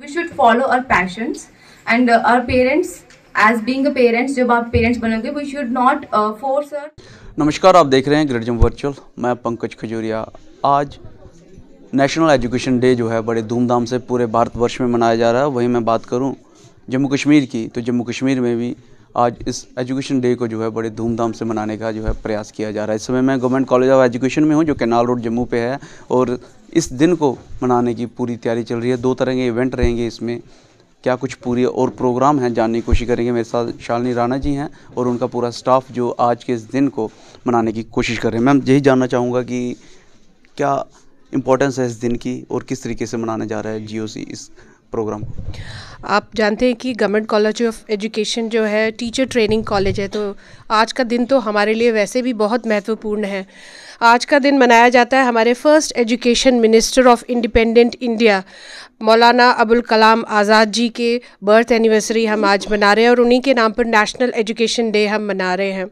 We should follow our passions and our parents, as being a parents, जब आप parents बनोगे, we should not force our. नमस्कार, आप देख रहे हैं ग्रेड जम वर्चुअल। मैं पंकज खजूरिया। आज नेशनल एजुकेशन डे जो है बड़े धूमधाम से पूरे भारतवर्ष में मनाया जा रहा है। वहीं मैं बात करूं जम्मू कश्मीर की, तो जम्मू कश्मीर में भी आज इस एजुकेशन डे को जो है बड़े धूमधाम से मनाने का जो है प्रयास किया जा रहा है। इस समय मैं गवर्नमेंट कॉलेज ऑफ एजुकेशन में हूं, जो कैनाल रोड जम्मू पे है, और इस दिन को मनाने की पूरी तैयारी चल रही है। 2 तरह के इवेंट रहेंगे इसमें, क्या कुछ पूरी और प्रोग्राम हैं, जानने की कोशिश करेंगे। मेरे साथ शालिनी राणा जी हैं और उनका पूरा स्टाफ जो आज के इस दिन को मनाने की कोशिश कर रहे हैं। मैं यही जानना चाहूँगा कि क्या इम्पोर्टेंस है इस दिन की और किस तरीके से मनाने जा रहा है GOC इस प्रोग्राम को। आप जानते हैं कि गवर्नमेंट कॉलेज ऑफ एजुकेशन जो है टीचर ट्रेनिंग कॉलेज है, तो आज का दिन तो हमारे लिए वैसे भी बहुत महत्वपूर्ण है। आज का दिन मनाया जाता है हमारे first education minister of independent India मौलाना अबुल कलाम आज़ाद जी के बर्थ एनिवर्सरी हम आज मना रहे हैं, और उन्हीं के नाम पर नेशनल एजुकेशन डे हम मना रहे हैं।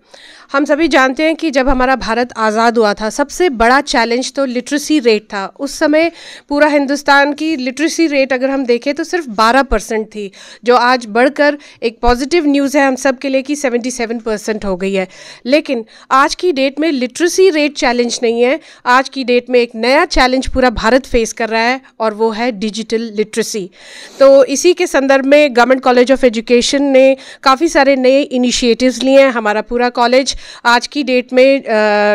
हम सभी जानते हैं कि जब हमारा भारत आज़ाद हुआ था, सबसे बड़ा चैलेंज तो लिटरेसी रेट था। उस समय पूरा हिंदुस्तान की लिटरेसी रेट अगर हम देखें तो सिर्फ 12% थी, जो आज बढ़कर एक पॉजिटिव न्यूज़ है हम सब के लिए कि 77% हो गई है। लेकिन आज की डेट में लिटरेसी रेट चैलेंज नहीं है। आज की डेट में एक नया चैलेंज पूरा भारत फेस कर रहा है, और वो है डिजिटल लिटरेसी। तो इसी के संदर्भ में गवर्नमेंट कॉलेज ऑफ एजुकेशन ने काफ़ी सारे नए इनिशिएटिव्स लिए हैं। हमारा पूरा कॉलेज आज की डेट में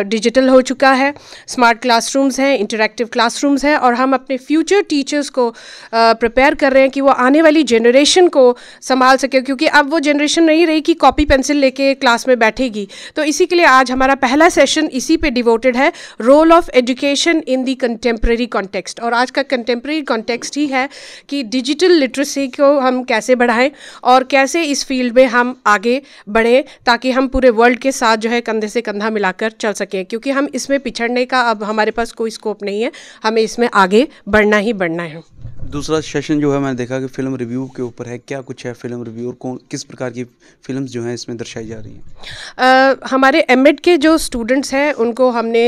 डिजिटल हो चुका है। स्मार्ट क्लासरूम्स हैं, इंटरैक्टिव क्लासरूम्स हैं, और हम अपने फ्यूचर टीचर्स को प्रिपेयर कर रहे हैं कि वो आने वाली जनरेशन को संभाल सके, क्योंकि अब वो जनरेशन नहीं रही कि कॉपी पेंसिल लेके क्लास में बैठेगी। तो इसी के लिए आज हमारा पहला सेशन इसी पे डिवोटेड है, role of education in the contemporary context. और आज का कंटेम्प्रेरी कॉन्टेक्स्ट ही है कि डिजिटल लिटरेसी को हम कैसे बढ़ाएं और कैसे इस फील्ड में हम आगे बढ़ें, ताकि हम पूरे वर्ल्ड के साथ जो है कंधे से कंधा मिलाकर चल सकें, क्योंकि हम इसमें पिछड़ने का अब हमारे पास कोई स्कोप नहीं है। हमें इसमें आगे बढ़ना ही बढ़ना है। दूसरा सेशन जो है मैंने देखा कि फ़िल्म रिव्यू के ऊपर है। क्या कुछ है फ़िल्म रिव्यू और किस प्रकार की फ़िल्म्स जो हैं इसमें दर्शाई जा रही हैं? हमारे एमएड के जो स्टूडेंट्स हैं उनको हमने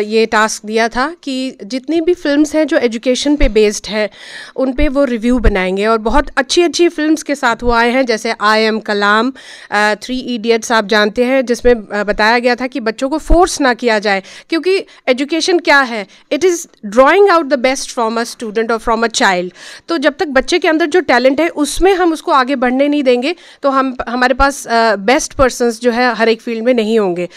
ये टास्क दिया था कि जितनी भी फिल्म्स हैं जो एजुकेशन पे बेस्ड है उन पे वो रिव्यू बनाएंगे, और बहुत अच्छी अच्छी फिल्म्स के साथ वो आए हैं, जैसे आई एम कलाम, 3 इडियट्स आप जानते हैं, जिसमें बताया गया था कि बच्चों को फोर्स ना किया जाए, क्योंकि एजुकेशन क्या है, it is drawing out the best from a student और फ्रॉम अ चाइल्ड। तो जब तक बच्चे के अंदर जो टैलेंट है उसमें हम उसको आगे बढ़ने नहीं देंगे तो हमारे पास बेस्ट पर्सन्स जो है हर एक फील्ड में नहीं होंगे।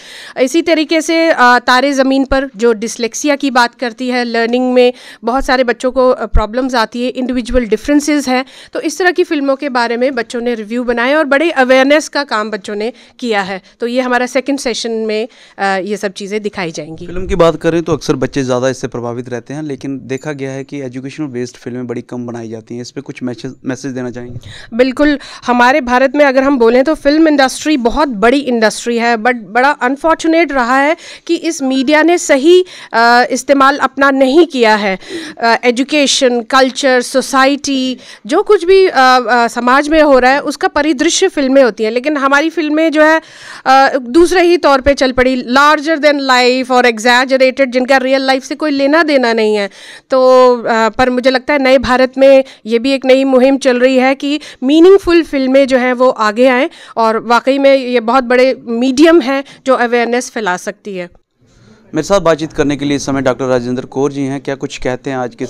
इसी तरीके से तारे ज़मीन पर जो डिसलेक्सिया की बात करती है, लर्निंग में बहुत सारे बच्चों को प्रॉब्लम्स आती है, इंडिविजुअल डिफरेंसेस हैं, तो इस तरह की फिल्मों के बारे में बच्चों ने रिव्यू बनाए और बड़े अवेयरनेस का काम बच्चों ने किया है। तो ये हमारा सेकेंड सेशन में ये सब चीज़ें दिखाई जाएंगी। फिल्म की बात करें तो अक्सर बच्चे ज़्यादा इससे प्रभावित रहते हैं, लेकिन देखा गया है कि एजुकेशनल बेस्ड फिल्में बड़ी कम बनाई जाती हैं। इस पर कुछ मैसेज देना चाहेंगे? बिल्कुल। हमारे भारत में अगर हम बोलें तो फिल्म इंडस्ट्री बहुत बड़ी इंडस्ट्री है, बट बड़ा अनफॉर्चुनेट रहा है कि इस मीडिया ने सही इस्तेमाल अपना नहीं किया है। एजुकेशन, कल्चर, सोसाइटी, जो कुछ भी समाज में हो रहा है उसका परिदृश्य फिल्में होती हैं, लेकिन हमारी फिल्में जो है दूसरे ही तौर पे चल पड़ी, लार्जर देन लाइफ और एग्जैजरेटेड, जिनका रियल लाइफ से कोई लेना देना नहीं है। तो पर मुझे लगता है नए भारत में ये भी एक नई मुहिम चल रही है कि मीनिंगफुल फिल्में जो हैं वो आगे आएँ, और वाकई में ये बहुत बड़े मीडियम है जो अवेयरनेस फैला सकती है। मेरे साथ बातचीत करने के लिए इस समय डॉक्टर राजेंद्र कौर जी हैं। क्या कुछ कहते हैं आज के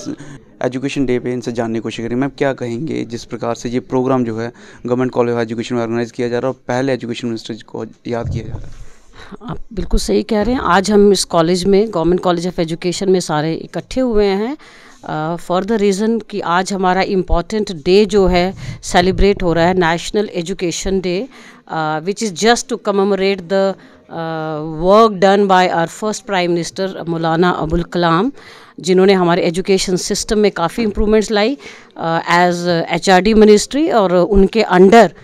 एजुकेशन डे पे, इनसे जानने की कोशिश करेंगे। मैम, क्या कहेंगे जिस प्रकार से ये प्रोग्राम जो है गवर्नमेंट कॉलेज ऑफ एजुकेशन में ऑर्गेनाइज किया जा रहा है और पहले एजुकेशन मिनिस्टर को याद किया जा रहा है? आप बिल्कुल सही कह रहे हैं। आज हम इस कॉलेज में, गवर्नमेंट कॉलेज ऑफ एजुकेशन में सारे इकट्ठे हुए हैं फॉर द रीज़न कि आज हमारा इम्पॉर्टेंट डे जो है सेलिब्रेट हो रहा है, national education day, which is just to commemorate the work done by our first prime minister Maulana Abul Kalam, जिन्होंने हमारे एजुकेशन सिस्टम में काफ़ी इम्प्रूवमेंट्स लाई एज HRD मिनिस्ट्री, और उनके अंडर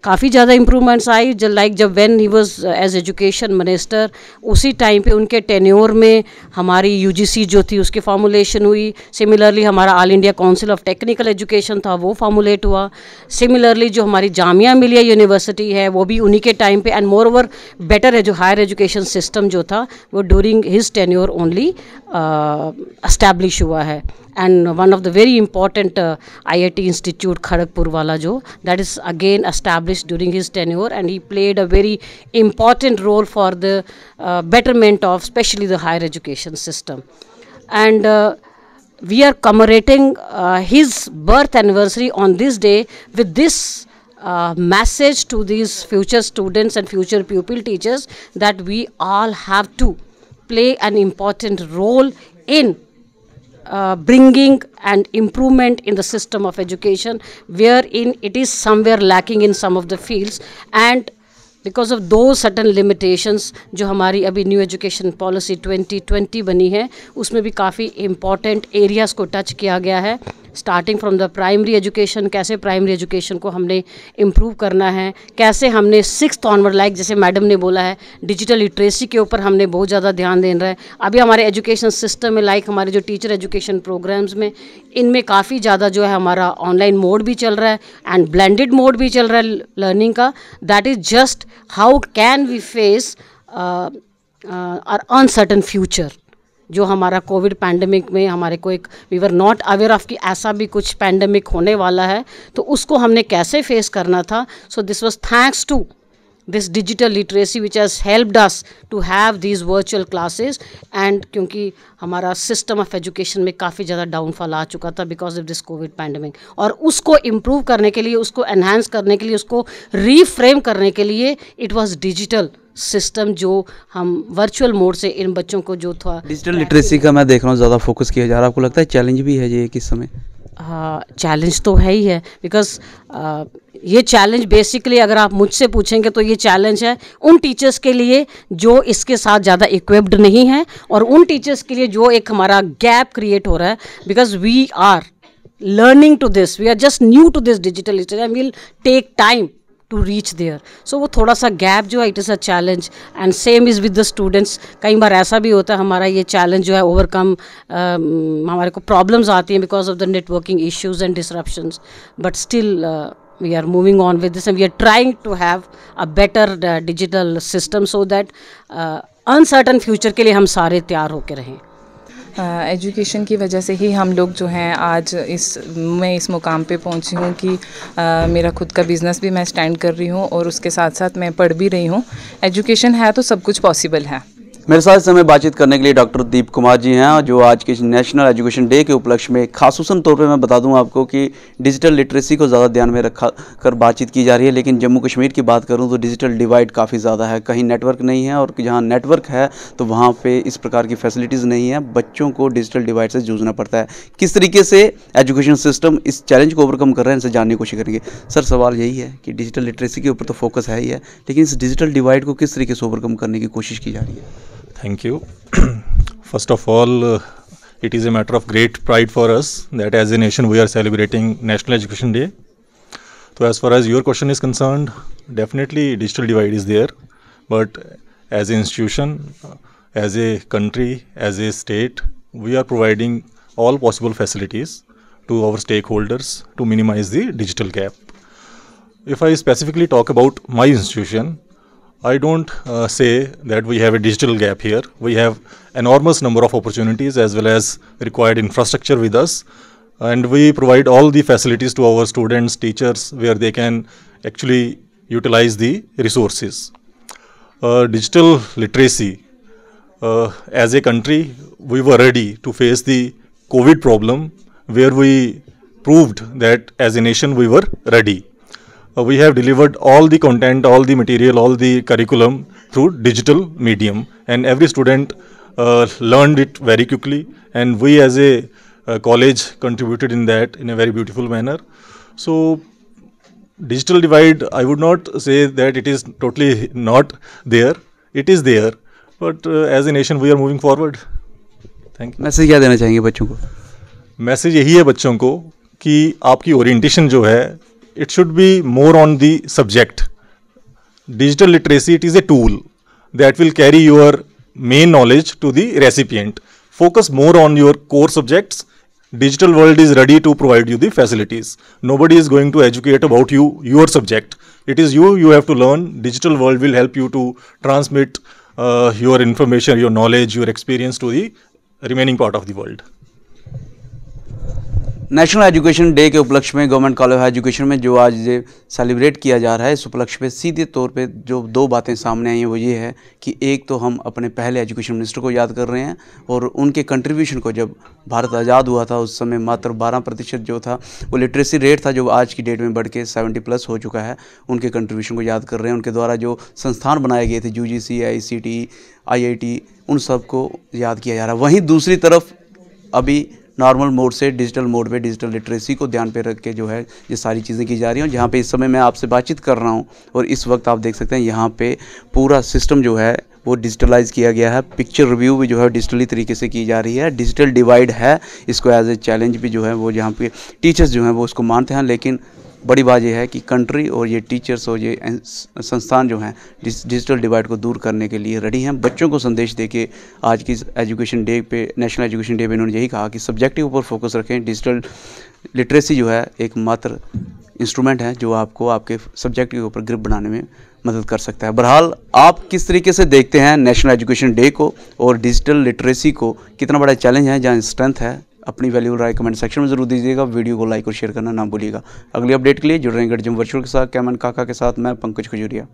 काफ़ी ज़्यादा इम्प्रूवमेंट्स आई। जब when he was as education minister, उसी टाइम पे उनके टेन्योर में हमारी UGC जो थी उसकी फार्मूलेशन हुई। सिमिलरली हमारा all India council of technical education था, वो फार्मूलेट हुआ। सिमिलरली जो हमारी जामिया मिलिया यूनिवर्सिटी है वो भी उन्हीं के टाइम पे, एंड मोर ओवर बेटर है जो हायर एजुकेशन सिस्टम जो था वो during his tenure only establish हुआ है। and one of the very important IIT Institute Kharagpur wala jo, that is again established during his tenure, and he played a very important role for the betterment of especially the higher education system. And we are commemorating his birth anniversary on this day with this message to these future students and future pupil teachers, that we all have to play an important role in bringing an improvement in the system of education, wherein it is somewhere lacking in some of the fields. And because of those certain limitations, जो हमारी अभी new education policy 2020 बनी है, उसमें भी काफ़ी important areas को touch किया गया है, starting from the primary education, कैसे प्राइमरी एजुकेशन को हमने इम्प्रूव करना है, कैसे हमने 6th ऑनवर्ड, लाइक जैसे मैडम ने बोला है, डिजिटल लिटरेसी के ऊपर हमने बहुत ज़्यादा ध्यान दे रहा है. अभी हमारे एजुकेशन सिस्टम में, लाइक हमारे जो टीचर एजुकेशन प्रोग्राम्स में, इनमें काफ़ी ज़्यादा जो है हमारा ऑनलाइन मोड भी चल रहा है एंड ब्लेंडेड मोड भी चल रहा है लर्निंग का. That is just how can we face our uncertain future. जो हमारा कोविड पैंडमिक में हमारे को एक we were not aware of कि ऐसा भी कुछ पैंडमिक होने वाला है, तो उसको हमने कैसे फेस करना था. So this was thanks to this digital literacy which has helped us to have these virtual classes. And क्योंकि हमारा सिस्टम ऑफ एजुकेशन में काफ़ी ज़्यादा डाउनफॉल आ चुका था because of this Covid pandemic, और उसको इम्प्रूव करने के लिए, उसको एनहांस करने के लिए, उसको रीफ्रेम करने के लिए इट वाज डिजिटल सिस्टम, जो हम वर्चुअल मोड से इन बच्चों को जो था. डिजिटल लिटरेसी का मैं देख रहा हूँ ज़्यादा फोकस किया जा रहा है. आपको लगता है चैलेंज भी है ये किस समय? चैलेंज तो है ही है, बिकॉज ये चैलेंज बेसिकली अगर आप मुझसे पूछेंगे तो ये चैलेंज है उन टीचर्स के लिए जो इसके साथ ज़्यादा इक्विप्ड नहीं हैं, और उन टीचर्स के लिए जो एक हमारा गैप क्रिएट हो रहा है, because we are learning to this, we are just new to this digital literacy and will take time to reach there. So वो थोड़ा सा गैप जो है it is a challenge. And same is with the students. कई बार ऐसा भी होता है हमारा ये चैलेंज जो है ओवरकम, हमारे को प्रॉब्लम्स आती हैं because of the networking issues and disruptions, but still we are moving on with this and we are trying to have a better digital system so that uncertain future के लिए हम सारे तैयार होकर रहें. एजुकेशन की वजह से ही हम लोग जो हैं आज मैं इस मुकाम पे पहुंची हूँ कि मेरा खुद का बिज़नेस भी मैं स्टैंड कर रही हूँ और उसके साथ साथ मैं पढ़ भी रही हूँ. एजुकेशन है तो सब कुछ पॉसिबल है. मेरे साथ इस समय बातचीत करने के लिए डॉक्टर दीप कुमार जी हैं, जो आज के नेशनल एजुकेशन डे के उपलक्ष्य में खासूसन तौर पे मैं बता दूं आपको कि डिजिटल लिटरेसी को ज़्यादा ध्यान में रखा कर बातचीत की जा रही है. लेकिन जम्मू कश्मीर की बात करूं तो डिजिटल डिवाइड काफ़ी ज़्यादा है. कहीं नेटवर्क नहीं है और जहां नेटवर्क है तो वहां पे इस प्रकार की फैसिलिटीज़ नहीं है. बच्चों को डिजिटल डिवाइड से जूझना पड़ता है. किस तरीके से एजुकेशन सिस्टम इस चैलेंज को ओवरकम कर रहे हैं, इनसे जानने की कोशिश करेंगे. सर, सवाल यही है कि डिजिटल लिटरेसी के ऊपर तो फोकस है ही है, लेकिन इस डिजिटल डिवाइड को किस तरीके से ओवरकम करने की कोशिश की जा रही है? Thank you. First of all, it is a matter of great pride for us that as a nation we are celebrating National Education Day. So as far as your question is concerned, definitely digital divide is there, but as an institution, as a country, as a state, we are providing all possible facilities to our stakeholders to minimize the digital gap. If I specifically talk about my institution, I don't say that we have a digital gap here. We have enormous number of opportunities as well as required infrastructure with us, and we provide all the facilities to our students, teachers, where they can actually utilize the resources. Digital literacy, as a country, we were ready to face the COVID problem, where we proved that as a nation we were ready. We have delivered all the content, all the material, all the curriculum through digital medium, and every student learned it very quickly, and we as a college contributed in that in a very beautiful manner. So digital divide, I would not say that it is totally not there. It is there, but as a nation we are moving forward. Thank you. Message क्या देना चाहेंगे बच्चों को? Message यही है बच्चों को कि आपकी ओरिएंटेशन जो है it should be more on the subject. Digital literacy, it is a tool that will carry your main knowledge to the recipient. Focus more on your core subjects. Digital world is ready to provide you the facilities. Nobody is going to educate about you, your subject. It is you have to learn. Digital world will help you to transmit your information, your knowledge, your experience to the remaining part of the world. National education day के उपलक्ष्य में government college of education में जो आज celebrate किया जा रहा है, इस उपलक्ष्य पे सीधे तौर पे जो दो बातें सामने आई हैं वो ये है कि एक तो हम अपने पहले एजुकेशन मिनिस्टर को याद कर रहे हैं और उनके कंट्रीब्यूशन को, जब भारत आज़ाद हुआ था उस समय मात्र 12% जो था वो लिटरेसी रेट था, जो आज की डेट में बढ़ के 70+ हो चुका है। उनके कंट्रीब्यूशन को याद कर रहे हैं। उनके द्वारा जो संस्थान बनाए गए थे UGC, ICT, IIT, उन सब को याद किया जा रहा है। वहीं दूसरी तरफ अभी नॉर्मल मोड से डिजिटल मोड पे डिजिटल लिटरेसी को ध्यान पे रख के जो है ये सारी चीज़ें की जा रही हैं। जहाँ पे इस समय मैं आपसे बातचीत कर रहा हूँ और इस वक्त आप देख सकते हैं यहाँ पे पूरा सिस्टम जो है वो डिजिटलाइज किया गया है। पिक्चर रिव्यू भी जो है डिजिटली तरीके से की जा रही है। डिजिटल डिवाइड है, इसको एज ए चैलेंज भी जो है वो जहाँ पे टीचर्स जो हैं वो उसको मानते हैं, लेकिन बड़ी बात यह है कि कंट्री और ये टीचर्स और ये संस्थान जो हैं डिजिटल डिवाइड को दूर करने के लिए रेडी हैं। बच्चों को संदेश देके आज की एजुकेशन डे पे, नेशनल एजुकेशन डे पे इन्होंने यही कहा कि सब्जेक्टिव ऊपर फोकस रखें। डिजिटल लिटरेसी जो है एक मात्र इंस्ट्रूमेंट है जो आपको आपके सब्जेक्ट के ऊपर ग्रिप बनाने में मदद कर सकता है। बहरहाल आप किस तरीके से देखते हैं नेशनल एजुकेशन डे को और डिजिटल लिटरेसी को, कितना बड़ा चैलेंज है, जहाँ स्ट्रेंथ है? अपनी वैल्यूबल राय कमेंट सेक्शन में जरूर दीजिएगा। वीडियो को लाइक और शेयर करना ना भूलिएगा। अगली अपडेट के लिए जुड़ रहेंगे गर्जम वर्चुअल के साथ, कैमन काका के साथ मैं पंकज खजूरिया।